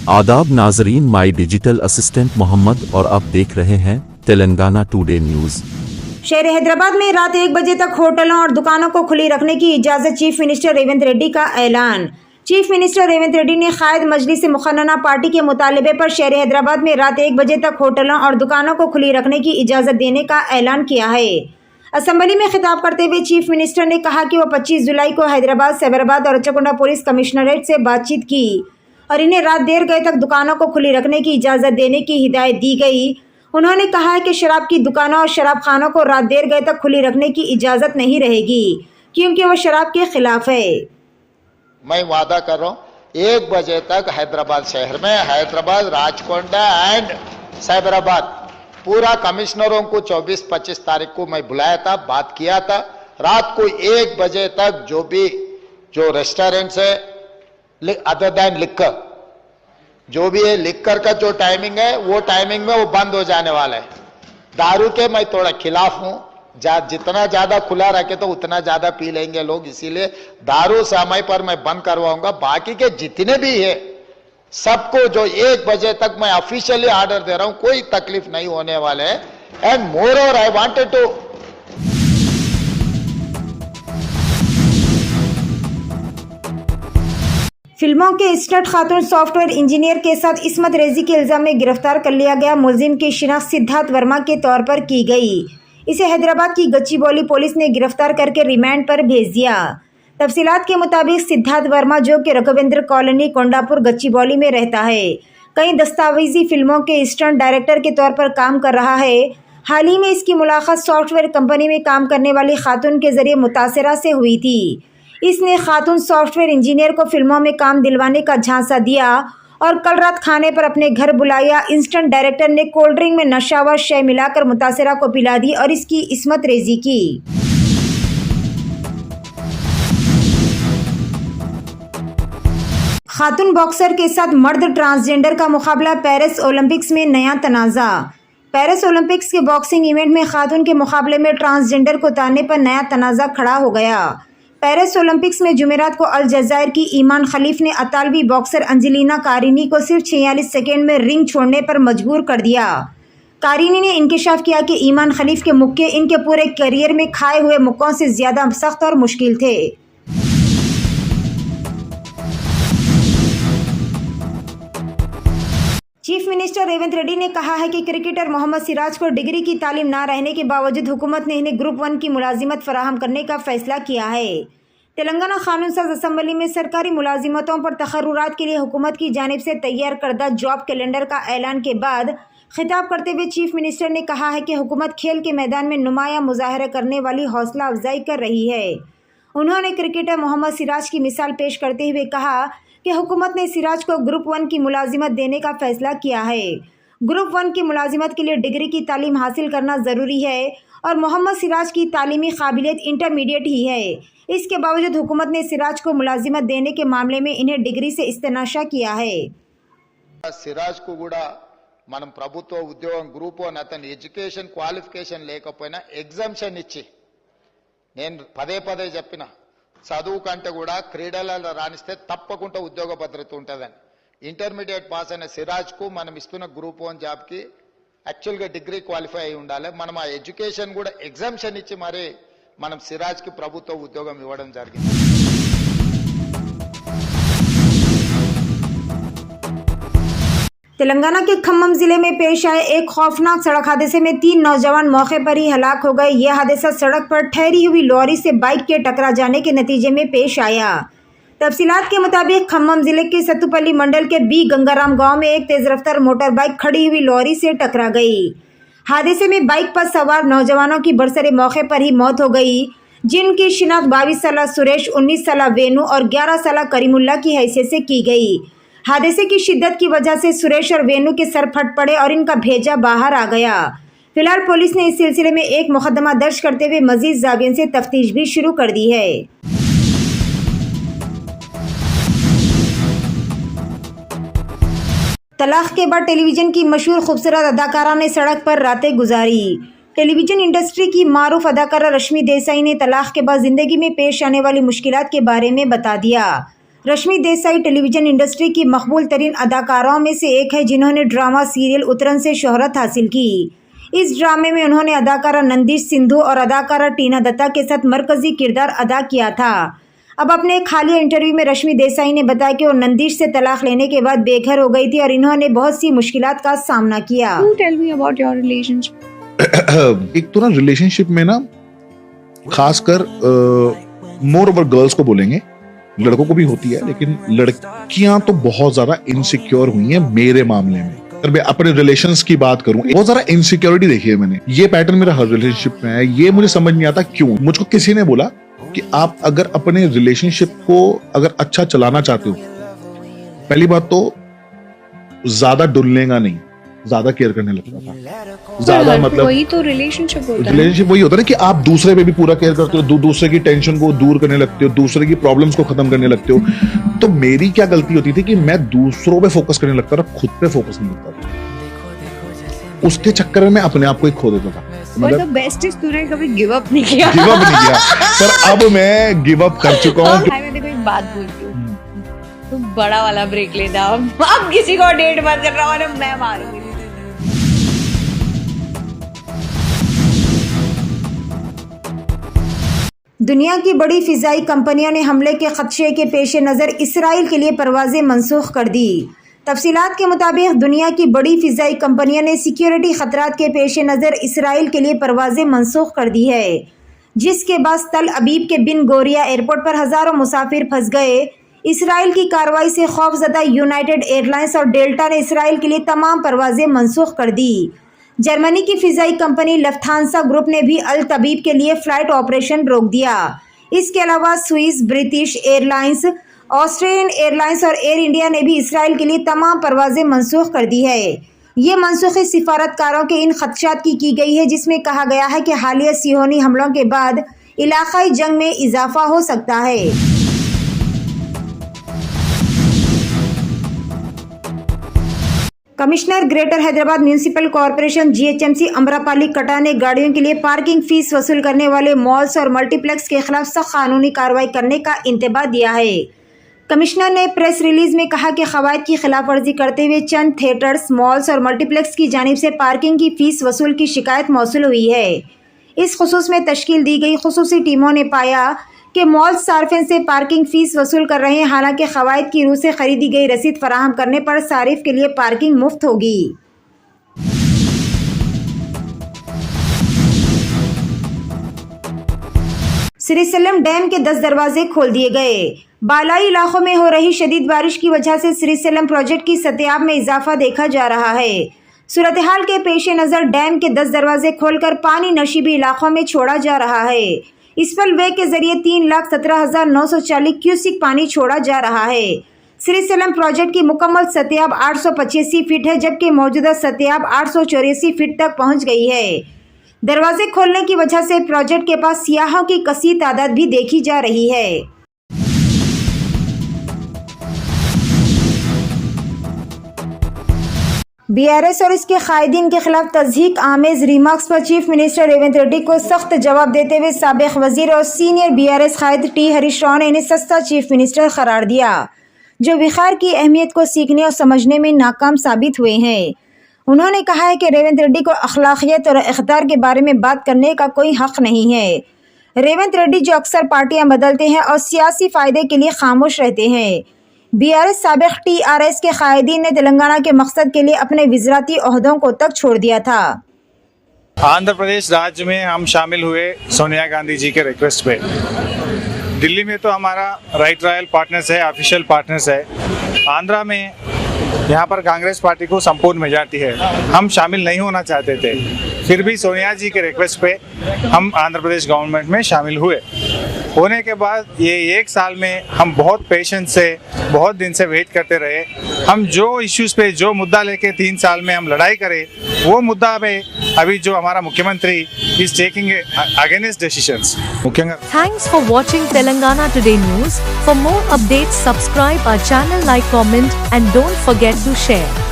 आदाब नाजरीन, my digital assistant Mohammad और आप देख रहे हैं तेलंगाना टुडे न्यूज़। शहर हैदराबाद में रात 1 बजे तक होटलों और दुकानों को खुली रखने की इजाजत चीफ मिनिस्टर रेवंत रेड्डी का ऐलान। चीफ मिनिस्टर रेवंत रेड्डी ने कायद मजलिस मुखन्नना पार्टी के मुतालबे पर शहर हैदराबाद में रात 1 बजे तक होटलों और दुकानों को खुली रखने की इजाजत देने का ऐलान किया है। असेंबली में खिताब करते हुए चीफ मिनिस्टर ने कहा कि वो 25 जुलाई को हैदराबाद, साइबराबाद और रचकुंडा पुलिस कमिश्नरेट से बातचीत की और इन्हें रात देर गए तक दुकानों को खुली रखने की इजाजत देने की हिदायत दी गई। उन्होंने कहा है कि शराब की दुकानों और शराब खानों को रात देर गए तक खुली रखने की इजाजत नहीं रहेगी क्योंकि वो शराब के खिलाफ है। मैं वादा कर रहा हूँ 1 बजे तक हैदराबाद शहर में, हैदराबाद, राचकोंडा एंड साइबराबाद पूरा कमिश्नरों को 24-25 तारीख को मैं बुलाया था, बात किया था। रात को 1 बजे तक जो रेस्टोरेंट्स है अदर देन लिक्कर, जो भी है लिक्कर का जो टाइमिंग है वो टाइमिंग में वो बंद हो जाने वाला है। दारू के मैं थोड़ा खिलाफ हूं, जितना ज्यादा खुला रखे तो उतना ज्यादा पी लेंगे लोग, इसीलिए दारू समय पर मैं बंद करवाऊंगा। बाकी के जितने भी है सबको जो 1 बजे तक मैं ऑफिशियली ऑर्डर दे रहा हूं, कोई तकलीफ नहीं होने वाले है। And moreover I wanted to फिल्मों के स्टंट खातून सॉफ्टवेयर इंजीनियर के साथ इस्मत रेजी के इल्जाम में गिरफ्तार कर लिया गया मुलजिम की शिनाख्त सिद्धार्थ वर्मा के तौर पर की गई। इसे हैदराबाद की गच्चीबौली पुलिस ने गिरफ्तार करके रिमांड पर भेज दिया। तफसीलात के मुताबिक सिद्धार्थ वर्मा, जो कि रघुवेंद्र कॉलोनी, कोंडापुर, गच्चीबौली में रहता है, कई दस्तावेजी फिल्मों के स्टंट डायरेक्टर के तौर पर काम कर रहा है। हाल ही में इसकी मुलाकात सॉफ्टवेयर कंपनी में काम करने वाली खातून के जरिए मुतासिरा से हुई थी। इसने खातून सॉफ्टवेयर इंजीनियर को फिल्मों में काम दिलवाने का झांसा दिया और कल रात खाने पर अपने घर बुलाया। इंस्टेंट डायरेक्टर ने कोल्ड ड्रिंक में नशावर शय मिलाकर मुतासिरा को पिला दी और इसकी इस्मत रेजी की। खातून बॉक्सर के साथ मर्द ट्रांसजेंडर का मुकाबला पेरिस ओलंपिक्स में नया तनाज़ा। पेरिस ओलंपिक्स के बॉक्सिंग इवेंट में खातून के मुकाबले में ट्रांसजेंडर को उतारने पर नया तनाज़ा खड़ा हो गया। पेरिस ओलंपिक्स में जुमेरात को अलजायर की ईमान खलीफ ने अतालवी बॉक्सर अंजेलिना कारिनी को सिर्फ 46 सेकेंड में रिंग छोड़ने पर मजबूर कर दिया। कारिनी ने इंकशाफ किया कि ईमान खलीफ के मुक्के इनके पूरे करियर में खाए हुए मुक्कों से ज्यादा सख्त और मुश्किल थे। चीफ मिनिस्टर रेवंत रेड्डी ने कहा है कि क्रिकेटर मोहम्मद सिराज को डिग्री की तालीम ना रहने के बावजूद हुकूमत ने इन्हें ग्रुप 1 की मुलाजिमत फराहम करने का फैसला किया है। तेलंगाना कानून साज असेंबली में सरकारी मुलाजिमतों पर तकर्रुरात के लिए हुकूमत की जानिब से तैयार करदा जॉब कैलेंडर का ऐलान के बाद खिताब करते हुए चीफ मिनिस्टर ने कहा है कि हुकूमत खेल के मैदान में नुमाया मुजाहरा करने वाली हौसला अफजाई कर रही है। उन्होंने क्रिकेटर मोहम्मद सिराज की मिसाल पेश करते हुए कहा कि हुकूमत ने सिराज को ग्रुप 1 की मुलाजिमत देने का फैसला किया है। ग्रुप 1 की मुलाजिमत के लिए डिग्री की तालीम हासिल करना ज़रूरी है और मोहम्मद सिराज की तालीमी काबिलियत इंटरमीडिएट ही है। इसके बावजूद हुकूमत ने सिराज को मुलाजिमत देने के मामले में इन्हें डिग्री से इस्तेनाशा किया है। సిరాజ్ కు కూడా మనం ప్రభుత్వ ఉద్యోగం గ్రూప్ 1 అతని ఎడ్యుకేషన్ క్వాలిఫికేషన్ లేకపోయినా ఎగ్జామ్షన్ ఇచ్చి, నేను పదే పదే చెప్పిన చదువు కంటే కూడా క్రీడలలో రాణిస్తే తప్పకుండా ఉద్యోగ భద్రత ఉంటుందని. ఇంటర్మీడియట్ పాస్ అయిన సిరాజ్ కు మనం ఇస్తున్న గ్రూప్ 1 జాబ్ కి యాక్చువల్ గా డిగ్రీ క్వాలిఫై అయి ఉండాలి. మనం ఆ ఎడ్యుకేషన్ కూడా ఎగ్జామ్షన్ ఇచ్చి మరి మనం సిరాజ్ కి ప్రభుత్వ ఉద్యోగం ఇవ్వడం జరిగింది। तेलंगाना के खम्मम जिले में पेश आए एक खौफनाक सड़क हादसे में 3 नौजवान मौके पर ही हलाक हो गए। यह हादसा सड़क पर ठहरी हुई लॉरी से बाइक के टकरा जाने के नतीजे में पेश आया। तफसीलात के मुताबिक खम्मम जिले के सतुपल्ली मंडल के बी गंगाराम गांव में एक तेज रफ्तार मोटर बाइक खड़ी हुई लॉरी से टकरा गई। हादसे में बाइक पर सवार नौजवानों की बरसरे मौके पर ही मौत हो गई, जिनकी शिनाख्त 22 साल सुरेश, 19 साल वेनू और 11 साल करीमुल्ला की हैसियत से की गई। हादसे की शिद्दत की वजह से सुरेश और वेनू के सर फट पड़े और इनका भेजा बाहर आ गया। फिलहाल पुलिस ने इस सिलसिले में एक मुकदमा दर्ज करते हुए मजीद जावियन से तफ्तीश भी शुरू कर दी है। तलाक के बाद टेलीविजन की मशहूर खूबसूरत अदाकारा ने सड़क पर रातें गुजारी। टेलीविजन इंडस्ट्री की मारूफ अदाकारा रश्मि देसाई ने तलाक के बाद जिंदगी में पेश आने वाली मुश्किलात के बारे में बता दिया। रश्मि देसाई टेलीविजन इंडस्ट्री की मकबूल तरीन अदाकाराओं में से एक है जिन्होंने ड्रामा सीरियल उतरन से शोहरत हासिल की। इस ड्रामे में उन्होंने अदाकारा नंदिश सिंधु और अदाकारा टीना दत्ता के साथ मरकजी किरदार अदा किया था। अब अपने एक हालिया इंटरव्यू में रश्मि देसाई ने बताया कि वो नंदिश से तलाक लेने के बाद बेघर हो गई थी और इन्होंने बहुत सी मुश्किलात का सामना किया। Tell me about your relationship. एक तो ना रिलेशनशिप में ना खासकर मोर ओवर गर्ल्स को बोलेंगे, लड़कों को भी होती है, लेकिन लड़कियां तो बहुत ज्यादा इनसिक्योर हुई हैं मेरे मामले में। अगर मैं अपने रिलेशंस की बात करूं, बहुत ज्यादा इनसिक्योरिटी देखी है मैंने। ये पैटर्न मेरा हर रिलेशनशिप में है। ये मुझे समझ नहीं आता क्यों। मुझको किसी ने बोला कि आप अगर अपने रिलेशनशिप को अगर अच्छा चलाना चाहते हो, पहली बात तो ज्यादा डुलनेगा नहीं, ज्यादा केयर करने लगता था। ज्यादा मतलब वही तो रिलेशनशिप होता है। रिलेशनशिप वही होता है ना कि आप दूसरे पे भी पूरा केयर करते हो, दूसरे की टेंशन को दूर करने लगते हो, दूसरे की प्रॉब्लम्स को खत्म करने लगते हो। तो मेरी क्या गलती होती थी कि मैं दूसरों पे फोकस करने लगता था, खुद पे फोकस नहीं करता था। उसके चक्कर में मैं अपने आप को ही खो देता था। मतलब बेस्ट इज तूने कभी गिव अप नहीं किया। गिव अप नहीं किया, पर अब मैं गिव अप कर चुका हूँ। मैं देखो एक बात बोलती हूँ, तुम बड़ा वाला ब्रेक लेना। अब किसी को डेट मत कर रहा हूँ, मैं मारूंगी। दुनिया की बड़ी फिजाई कंपनियों ने हमले के खदशे के पेश नज़र इसराइल के लिए परवाजें मनसूख कर दी। तफसीलात के मुताबिक दुनिया की बड़ी फिजाई कंपनियों ने सिक्योरिटी खतरात के पेश नज़र इसराइल के लिए परवाजें मनसूख कर दी है, जिसके बाद तल अबीब के बिन गोरिया एयरपोर्ट पर हज़ारों मुसाफिर फंस गए। इसराइल की कार्रवाई से खौफजदा यूनाइटेड एयरलाइंस और डेल्टा ने इसराइल के लिए तमाम परवाजें मनसूख कर दी। जर्मनी की फिजाई कंपनी लफ्थांसा ग्रुप ने भी अल तबीब के लिए फ्लाइट ऑपरेशन रोक दिया। इसके अलावा Swiss, British airlines, Australian airlines और एयर इंडिया ने भी इसराइल के लिए तमाम परवाजें मनसूख कर दी है। ये मनसूखी सिफारतकारों के इन खदशात की गई है, जिसमें कहा गया है कि हालिया सिहोनी हमलों के बाद इलाकाई जंग में इजाफा हो सकता है। Commissioner greater Hyderabad municipal corporation GHMC Amrapali कटा ने गाड़ियों के लिए पार्किंग फीस वसूल करने वाले मॉल्स और मल्टीप्लेक्स के खिलाफ सख्त कानूनी कार्रवाई करने का इंतबाह दिया है। कमिश्नर ने प्रेस रिलीज में कहा कि कवायद की खिलाफ वर्जी करते हुए चंद थिएटर्स, मॉल्स और मल्टीप्लेक्स की जानिब से पार्किंग की फीस वसूल की शिकायत मौसूल हुई है। इस खुसूस में तश्कील दी गई खुसूसी टीमों ने पाया कि मॉल सार्फिन से पार्किंग फीस वसूल कर रहे हैं, हालांकि कवायद की रूह से खरीदी गई रसीद फराहम करने पर सारिफ के लिए पार्किंग मुफ्त होगी। श्रीसेलम डैम के 10 दरवाजे खोल दिए गए। बालाई इलाकों में हो रही शदीद बारिश की वजह से श्रीसेलम प्रोजेक्ट की सतह में इजाफा देखा जा रहा है। सूरत हाल के पेश नज़र डैम के 10 दरवाजे खोलकर पानी नशीबी इलाकों में छोड़ा जा रहा है। स्पिल वे के जरिए 3,17,940 क्यूसिक पानी छोड़ा जा रहा है। श्रीसेलम प्रोजेक्ट की मुकम्मल सतह 885 फीट है, जबकि मौजूदा सतह 884 फीट तक पहुंच गई है। दरवाजे खोलने की वजह से प्रोजेक्ट के पास सियाहों की कसीर तादाद भी देखी जा रही है। BRS और इसके कायदीन के खिलाफ तज़हीक आमेज रिमार्क्स पर चीफ मिनिस्टर रेवंत रेड्डी को सख्त जवाब देते हुए साबिक वजीर और सीनियर BRS कायद T हरीश राव ने इन्हें सस्ता चीफ मिनिस्टर करार दिया, जो विखार की अहमियत को सीखने और समझने में नाकाम साबित हुए हैं। उन्होंने कहा है कि रेवंत रेड्डी को अखलाकियत और इख्तियार के बारे में बात करने का कोई हक नहीं है। रेवंत रेड्डी जो अक्सर पार्टियां बदलते हैं और सियासी फायदे के लिए खामोश रहते हैं। BRS साबिक TRS के कायदीन ने तेलंगाना के मकसद के लिए अपने विज़राती ओहदों को तक छोड़ दिया था। आंध्र प्रदेश राज्य में हम शामिल हुए सोनिया गांधी जी के रिक्वेस्ट पे। दिल्ली में तो हमारा राइट रॉयल पार्टनर्स है, ऑफिशियल पार्टनर्स है। आंध्रा में यहाँ पर कांग्रेस पार्टी को संपूर्ण मेजॉरिटी है। हम शामिल नहीं होना चाहते थे, फिर भी सोनिया जी के रिक्वेस्ट पे हम आंध्र प्रदेश गवर्नमेंट में शामिल हुए। होने के बाद ये 1 साल में हम बहुत पेशेंस से, बहुत दिन से वेट करते रहे। हम जो इश्यूज पे, जो मुद्दा लेके 3 साल में हम लड़ाई करें, वो मुद्दा में अभी जो हमारा मुख्यमंत्री is taking against decisions. Thanks for watching Telangana Today News. For more updates, subscribe our channel, like, comment, and don't forget to share.